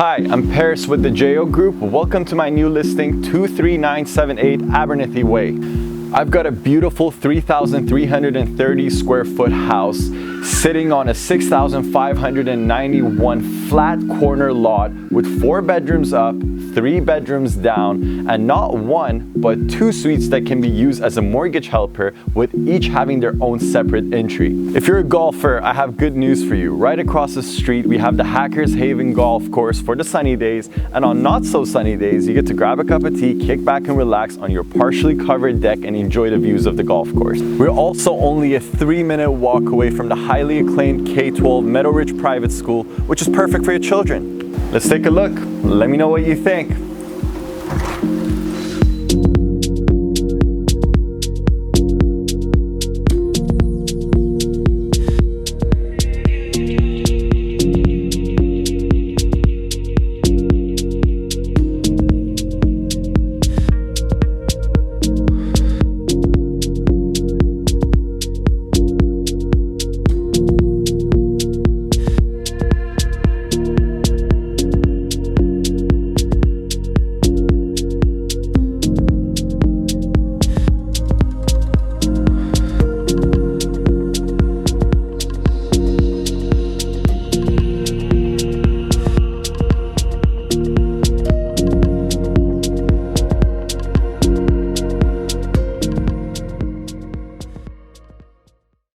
Hi, I'm Paris with the JO Group. Welcome to my new listing, 23978 Abernethy Way. I've got a beautiful 3,330 square foot house sitting on a 6,591 flat corner lot with 4 bedrooms up, 3 bedrooms down, and not 1 but 2 suites that can be used as a mortgage helper, with each having their own separate entry. If you're a golfer, I have good news for you. Right across the street we have the Hackers Haven Golf Course for the sunny days, and on not so sunny days you get to grab a cup of tea, kick back and relax on your partially covered deck and enjoy the views of the golf course. We're also only a 3-minute walk away from the highly acclaimed K-12 Meadowridge Private School, which is perfect for your children. Let's take a look. Let me know what you think.